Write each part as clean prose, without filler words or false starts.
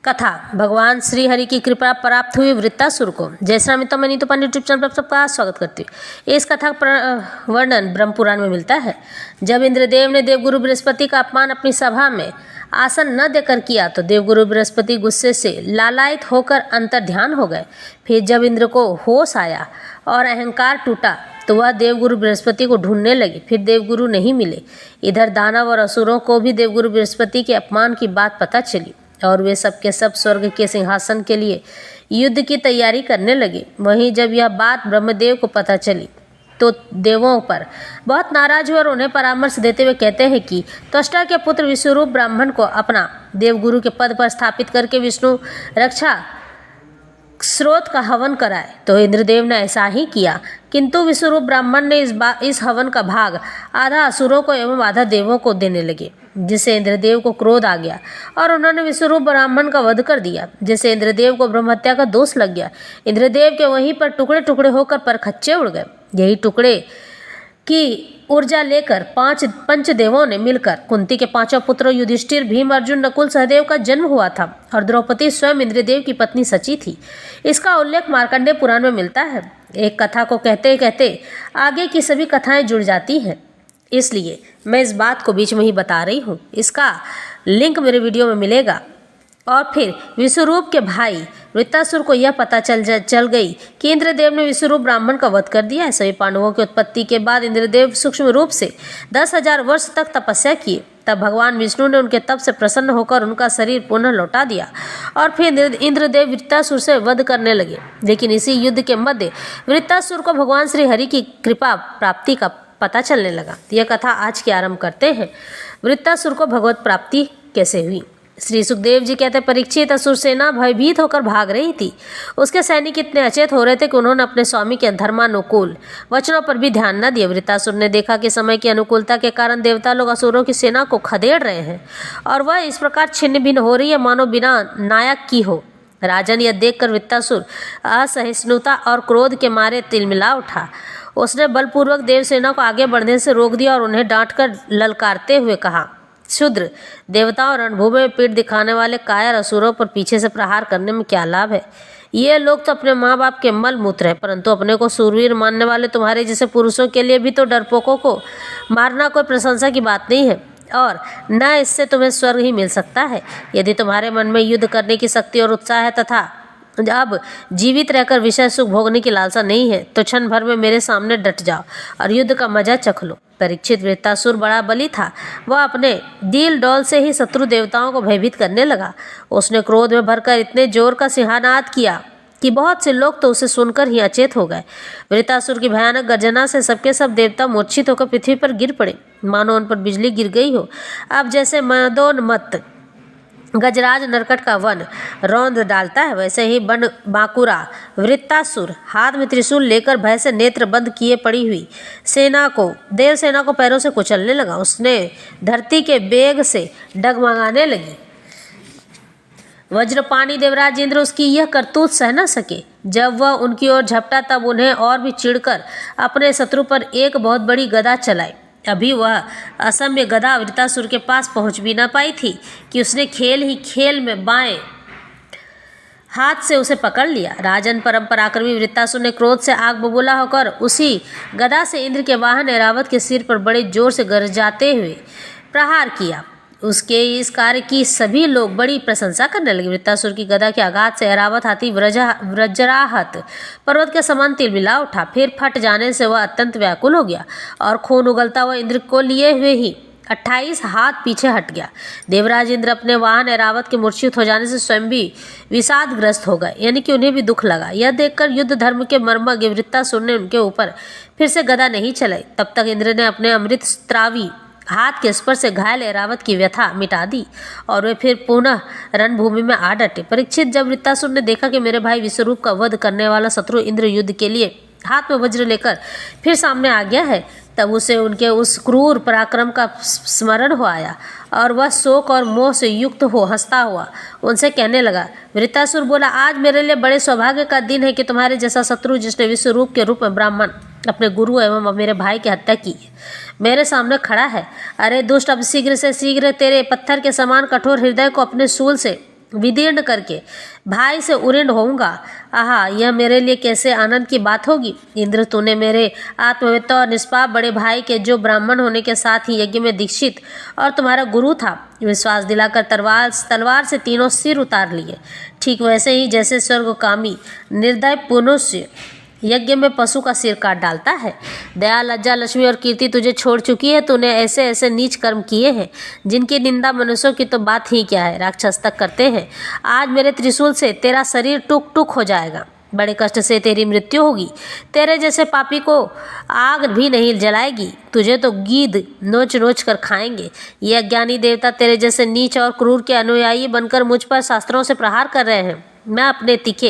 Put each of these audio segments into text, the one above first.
कथा भगवान श्री हरि की कृपा प्राप्त हुई वृत्तासुर को। जय श्री राम। मैं नीतू पांडे यूट्यूब चैनल पर सबका स्वागत करती हूँ। इस कथा का वर्णन ब्रह्म पुराण में मिलता है। जब इंद्रदेव ने देवगुरु बृहस्पति का अपमान अपनी सभा में आसन न देकर किया तो देवगुरु बृहस्पति गुस्से से लालायित होकर अंतर्ध्यान हो गए। फिर जब इंद्र को होश आया और अहंकार टूटा तो वह देवगुरु बृहस्पति को ढूंढने लगे। फिर देवगुरु नहीं मिले। इधर दानव और असुरों को भी देवगुरु बृहस्पति के अपमान की बात पता चली और वे सब के सब स्वर्ग के सिंहासन के लिए युद्ध की तैयारी करने लगे। वहीं जब यह बात ब्रह्मदेव को पता चली तो देवों पर बहुत नाराज हुए और उन्हें परामर्श देते हुए कहते हैं कि त्वष्टा के पुत्र विश्वरूप ब्राह्मण को अपना देवगुरु के पद पर स्थापित करके विष्णु रक्षा स्रोत का हवन कराए। तो इंद्रदेव ने ऐसा ही किया, किंतु विश्वरूप ब्राह्मण ने इस हवन का भाग आधा असुरों को एवं आधा देवों को देने लगे, जिससे इंद्रदेव को क्रोध आ गया और उन्होंने विश्वरूप ब्राह्मण का वध कर दिया, जिससे इंद्रदेव को ब्रह्महत्या का दोष लग गया। इंद्रदेव के वहीं पर टुकड़े टुकड़े होकर परखच्चे उड़ गए। यही टुकड़े की ऊर्जा लेकर पंचदेवों ने मिलकर कुंती के पांचों पुत्रों युधिष्ठिर, भीम, अर्जुन, नकुल, सहदेव का जन्म हुआ था और द्रौपदी स्वयं इंद्रदेव की पत्नी सची थी। इसका उल्लेख मार्कंडेय पुराण में मिलता है। एक कथा को कहते कहते आगे की सभी कथाएं जुड़ जाती हैं, इसलिए मैं इस बात को बीच में ही बता रही हूँ। इसका लिंक मेरे वीडियो में मिलेगा। और फिर विश्वरूप के भाई वृत्तासुर को यह पता चल गई कि इंद्रदेव ने विश्वरूप ब्राह्मण का वध कर दिया है। सभी पांडवों की उत्पत्ति के बाद इंद्रदेव सूक्ष्म रूप से 10,000 वर्ष तक तपस्या किए। तब भगवान विष्णु ने उनके तप से प्रसन्न होकर उनका शरीर पुनः लौटा दिया और फिर इंद्रदेव वृत्तासुर से वध करने लगे। लेकिन इसी युद्ध के मध्य वृत्तासुर को भगवान श्री हरि की कृपा प्राप्ति का पता चलने लगा। यह कथा आज की आरंभ करते हैं। वृत्तासुर को भगवत प्राप्ति कैसे हुई। श्री सुखदेव जी कहते, परीक्षित असुर सेना भयभीत होकर भाग रही थी। उसके सैनिक इतने अचेत हो रहे थे कि उन्होंने अपने स्वामी के धर्मानुकूल वचनों पर भी ध्यान न दिया। वृत्तासुर ने देखा कि समय की अनुकूलता के कारण देवता लोग असुरों की सेना को खदेड़ रहे हैं और वह इस प्रकार छिन्न भिन्न हो रही है मानो बिना नायक की हो। राजन यह देखकर वृत्तासुर असहिष्णुता और क्रोध के मारे तिलमिला उठा। उसने बलपूर्वक देवसेना को आगे बढ़ने से रोक दिया और उन्हें डांटकर ललकारते हुए कहा, शूद्र, देवताओं और रणभूमि में पीठ दिखाने वाले कायर असुरों पर पीछे से प्रहार करने में क्या लाभ है। ये लोग तो अपने माँ बाप के मल मूत्र है, परंतु अपने को सूरवीर मानने वाले तुम्हारे जैसे पुरुषों के लिए भी तो डरपोकों को मारना कोई प्रशंसा की बात नहीं है और न इससे तुम्हें स्वर्ग ही मिल सकता है। यदि तुम्हारे मन में युद्ध करने की शक्ति और उत्साह है तथा अब जीवित रहकर विषय सुख भोगने की लालसा नहीं है तो क्षण भर में मेरे सामने डट जाओ और युद्ध का मजा चख लो। परीक्षित वृत्तासुर बड़ा बली था। वह अपने दिल डौल से ही शत्रु देवताओं को भयभीत करने लगा। उसने क्रोध में भरकर इतने जोर का सिंहानाद किया कि बहुत से लोग तो उसे सुनकर ही अचेत हो गए। वृत्तासुर की भयानक गर्जना से सबके सब देवता मूर्छित होकर पृथ्वी पर गिर पड़े, मानो उन पर बिजली गिर गई हो। अब जैसे मदोन्मत्त गजराज नरकट का वन रौंद डालता है, वैसे ही बन बांकुरा वृत्तासुर हाथ में त्रिशूल लेकर भय से नेत्र बंद किए पड़ी हुई देव सेना को पैरों से कुचलने लगा। उसने धरती के बेग से डगमगाने लगी। वज्रपाणी देवराज इंद्र उसकी यह करतूत सह न सके। जब वह उनकी ओर झपटा तब उन्हें और भी चिढ़कर अपने शत्रु पर एक बहुत बड़ी गदा चलाई। अभी वह असम्य गदा वृत्तासुर के पास पहुंच भी न पाई थी कि उसने खेल ही खेल में बाएं हाथ से उसे पकड़ लिया। राजन परम पराक्रमी वृत्तासुर ने क्रोध से आग बबूला होकर उसी गदा से इंद्र के वाहन ऐरावत के सिर पर बड़े जोर से गरजाते हुए प्रहार किया। उसके इस कार्य की सभी लोग बड़ी प्रशंसा करने लगे। वृत्तासुर की गदा के आघात से ऐरावत हाथी वज्राहत पर्वत के समान तिलमिला उठा। फिर फट जाने से वह अत्यंत व्याकुल हो गया और खून उगलता हुआ इंद्र को लिए हुए ही 28 हाथ पीछे हट गया। देवराज इंद्र अपने वाहन ऐरावत के मूर्छित हो जाने से स्वयं भी विषादग्रस्त हो गए, यानी कि उन्हें भी दुख लगा। यह देखकर युद्ध धर्म के मर्मज्ञ वृत्तासुर ने उनके ऊपर फिर से गदा नहीं चलाई। तब तक इंद्र ने अपने अमृत स्त्रावी हाथ के स्पर्श से घायल ऐरावत की व्यथा मिटा दी और वे फिर पुनः रणभूमि में आ डटे। परीक्षित, जब वृत्तासुर ने देखा कि मेरे भाई विश्वरूप का वध करने वाला शत्रु इंद्र युद्ध के लिए हाथ में वज्र लेकर फिर सामने आ गया है, तब उसे उनके उस क्रूर पराक्रम का स्मरण हो आया और वह शोक और मोह से युक्त हो हंसता हुआ उनसे कहने लगा। वृत्तासुर बोला, आज मेरे लिए बड़े सौभाग्य का दिन है कि तुम्हारे जैसा शत्रु जिसने विश्वरूप के रूप में ब्राह्मण अपने गुरु एवं मेरे भाई की हत्या की मेरे सामने खड़ा है। अरे दुष्ट, अब शीघ्र से शीघ्र तेरे पत्थर के समान कठोर हृदय को अपने शूल से विदीर्ण करके भाई से उऋण होऊंगा। आहा, यह मेरे लिए कैसे आनंद की बात होगी। इंद्र, तूने मेरे आत्मवेत्ता और निष्पाप बड़े भाई के, जो ब्राह्मण होने के साथ ही यज्ञ में दीक्षित और तुम्हारा गुरु था, विश्वास दिलाकर तलवार से तीनों सिर उतार लिए। ठीक वैसे ही जैसे स्वर्गकामी निर्दय मनुष्य यज्ञ में पशु का सिर काट डालता है। दया, लज्जा, लक्ष्मी और कीर्ति तुझे छोड़ चुकी है। तूने ऐसे ऐसे नीच कर्म किए हैं जिनकी निंदा मनुष्यों की तो बात ही क्या है, राक्षस तक करते हैं। आज मेरे त्रिशूल से तेरा शरीर टुक टुक हो जाएगा, बड़े कष्ट से तेरी मृत्यु होगी। तेरे जैसे पापी को आग भी नहीं जलाएगी, तुझे तो गीद नोच नोच कर खाएंगे। ये अज्ञानी देवता तेरे जैसे नीच और क्रूर के अनुयायी बनकर मुझ पर शास्त्रों से प्रहार कर रहे हैं। मैं अपने तीखे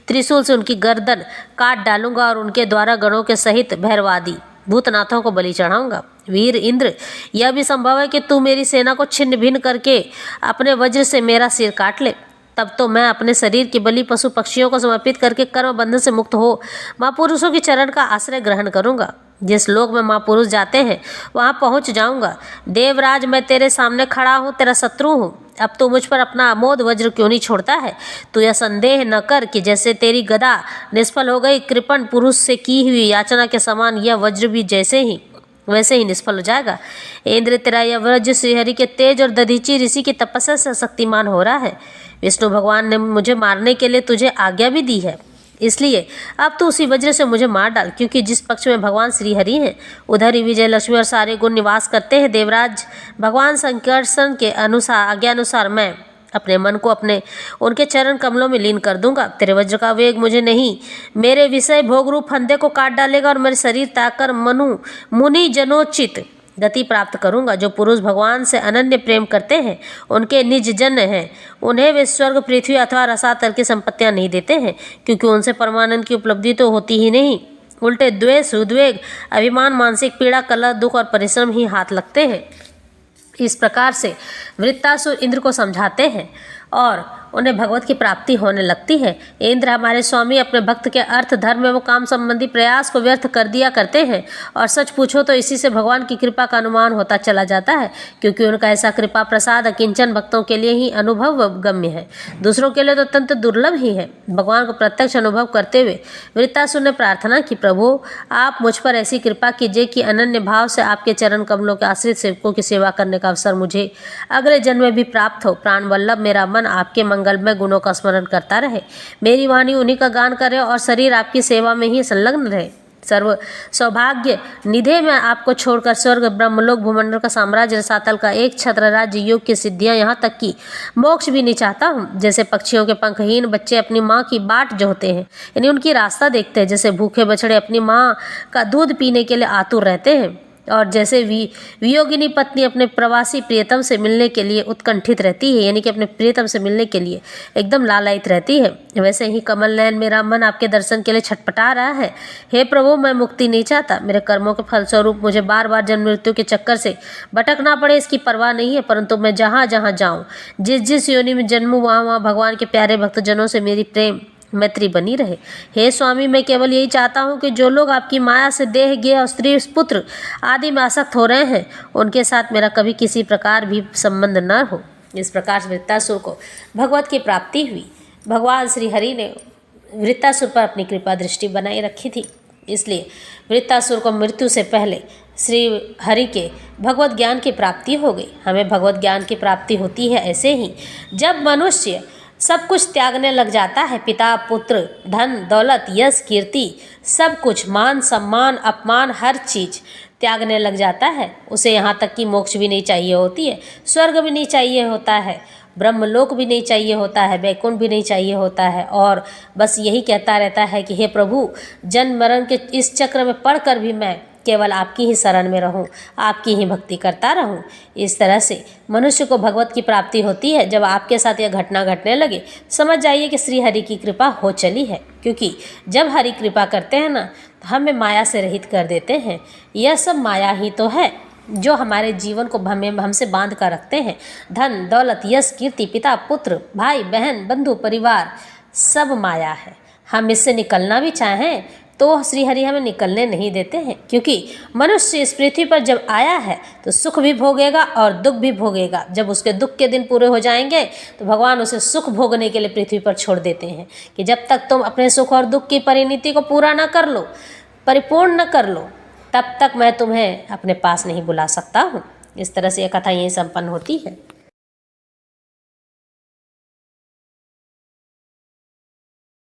त्रिशूल से उनकी गर्दन काट डालूंगा और उनके द्वारा गणों के सहित भैरवादी भूतनाथों को बलि चढ़ाऊंगा। वीर इंद्र, यह भी संभव है कि तू मेरी सेना को छिन्न भिन्न करके अपने वज्र से मेरा सिर काट ले। तब तो मैं अपने शरीर की बलि पशु पक्षियों को समर्पित करके कर्म बंधन से मुक्त हो महापुरुषों की चरण का आश्रय ग्रहण करूंगा। जिस लोक में महापुरुष जाते हैं वहां पहुंच जाऊंगा। देवराज, मैं तेरे सामने खड़ा हूं, तेरा शत्रु हूं। अब तू मुझ पर अपना अमोद वज्र क्यों नहीं छोड़ता है। तू यह संदेह न कर कि जैसे तेरी गदा निष्फल हो गई, कृपण पुरुष से की हुई याचना के समान यह वज्र भी वैसे ही निष्फल हो जाएगा। इंद्र, तेरा यह वज्र श्रीहरि के तेज और दधीची ऋषि की तपस्या से शक्तिमान हो रहा है। विष्णु भगवान ने मुझे मारने के लिए तुझे आज्ञा भी दी है, इसलिए अब तो उसी वज्र से मुझे मार डाल, क्योंकि जिस पक्ष में भगवान श्री हरि हैं उधर ही विजय, लक्ष्मी और सारे गुण निवास करते हैं। देवराज, भगवान संकर्षण के आज्ञा अनुसार मैं अपने मन को उनके चरण कमलों में लीन कर दूंगा। तेरे वज्र का वेग मुझे नहीं, मेरे विषय भोग रूप फंदे को काट डालेगा और मेरे शरीर त्याग कर मुनि जनोचित गति प्राप्त करूंगा। जो पुरुष भगवान से अनन्य प्रेम करते हैं, उनके निज जन हैं, उन्हें वे स्वर्ग, पृथ्वी अथवा रसातल की संपत्तियां नहीं देते हैं, क्योंकि उनसे परमानंद की उपलब्धि तो होती ही नहीं। उल्टे द्वेष, उद्वेग, अभिमान, मानसिक पीड़ा, कलह, दुख और परिश्रम ही हाथ लगते हैं। इस प्रकार से वृत्तासुर इंद्र को समझाते हैं और उन्हें भगवत की प्राप्ति होने लगती है। इंद्र, हमारे स्वामी अपने भक्त के अर्थ, धर्म एवं काम संबंधी प्रयास को व्यर्थ कर दिया करते हैं, और सच पूछो तो इसी से भगवान की कृपा का अनुमान होता चला जाता है, क्योंकि उनका ऐसा कृपा प्रसाद अकिंचन भक्तों के लिए ही अनुभव गम्य है, दूसरों के लिए तो अत्यंत दुर्लभ ही है। भगवान को प्रत्यक्ष अनुभव करते हुए वृत्तासुर ने प्रार्थना की, प्रभु आप मुझ पर ऐसी कृपा कीजिए कि अनन्य भाव से आपके चरण कमलों के आश्रित सेवकों की सेवा करने का अवसर मुझे अगले जन्म में भी प्राप्त हो। प्राण वल्लभ मेरा मन आपके मंगलमय गुणों का स्मरण करता रहे, मेरी वाणी उन्हीं का गान करे और शरीर आपकी सेवा में ही संलग्न रहे। सर्व सौभाग्य निधे में आपको छोड़कर स्वर्ग, ब्रह्मलोक, भूमंडल का साम्राज्य, रसातल का एक छत्र राज्य, योग की सिद्धियां, यहाँ तक कि मोक्ष भी नहीं चाहता हूँ। जैसे पक्षियों के पंखहीन बच्चे अपनी माँ की बाट जोहते हैं, यानी उनकी रास्ता देखते हैं, जैसे भूखे बछड़े अपनी माँ का दूध पीने के लिए आतुर रहते हैं, और जैसे वियोगिनी पत्नी अपने प्रवासी प्रियतम से मिलने के लिए उत्कंठित रहती है, यानी कि अपने प्रियतम से मिलने के लिए एकदम लालायित रहती है, वैसे ही कमल नयन मेरा मन आपके दर्शन के लिए छटपटा रहा है। हे प्रभु, मैं मुक्ति नहीं चाहता, मेरे कर्मों के फलस्वरूप मुझे बार बार जन्म मृत्यु के चक्कर से भटकना पड़े इसकी परवाह नहीं है, परंतु मैं जहाँ जहाँ जाऊँ, जिस योनि में जन्मूँ, वहाँ वहाँ भगवान के प्यारे भक्तजनों से मेरी प्रेम मैत्री बनी रहे। हे स्वामी, मैं केवल यही चाहता हूँ कि जो लोग आपकी माया से देह, गेह और स्त्री, पुत्र आदि में आसक्त हो रहे हैं, उनके साथ मेरा कभी किसी प्रकार भी संबंध न हो। इस प्रकार से वृत्तासुर को भगवत की प्राप्ति हुई। भगवान श्री हरि ने वृत्तासुर पर अपनी कृपा दृष्टि बनाए रखी थी, इसलिए वृत्तासुर को मृत्यु से पहले श्री हरि के भगवत ज्ञान की प्राप्ति हो गई। हमें भगवत ज्ञान की प्राप्ति होती है ऐसे ही जब मनुष्य सब कुछ त्यागने लग जाता है, पिता, पुत्र, धन, दौलत, यश, कीर्ति, सब कुछ, मान, सम्मान, अपमान, हर चीज़ त्यागने लग जाता है। उसे यहाँ तक कि मोक्ष भी नहीं चाहिए होती है, स्वर्ग भी नहीं चाहिए होता है, ब्रह्मलोक भी नहीं चाहिए होता है, वैकुंठ भी नहीं चाहिए होता है, और बस यही कहता रहता है कि हे प्रभु, जन्म मरण के इस चक्र में पढ़कर भी मैं केवल आपकी ही शरण में रहूं, आपकी ही भक्ति करता रहूं। इस तरह से मनुष्य को भगवत की प्राप्ति होती है। जब आपके साथ यह घटना घटने लगे, समझ जाइए कि श्री हरि की कृपा हो चली है, क्योंकि जब हरि कृपा करते हैं ना, तो हमें माया से रहित कर देते हैं। यह सब माया ही तो है जो हमारे जीवन को हमसे बांध कर रखते हैं। धन, दौलत, यश, कीर्ति, पिता, पुत्र, भाई, बहन, बंधु, परिवार, सब माया है। हम इससे निकलना भी चाहें तो श्रीहरि हमें निकलने नहीं देते हैं, क्योंकि मनुष्य इस पृथ्वी पर जब आया है तो सुख भी भोगेगा और दुख भी भोगेगा। जब उसके दुख के दिन पूरे हो जाएंगे तो भगवान उसे सुख भोगने के लिए पृथ्वी पर छोड़ देते हैं कि जब तक तुम अपने सुख और दुख की परिणति को पूरा न कर लो, परिपूर्ण न कर लो, तब तक मैं तुम्हें अपने पास नहीं बुला सकता हूँ। इस तरह से यह कथा यहीं संपन्न होती है।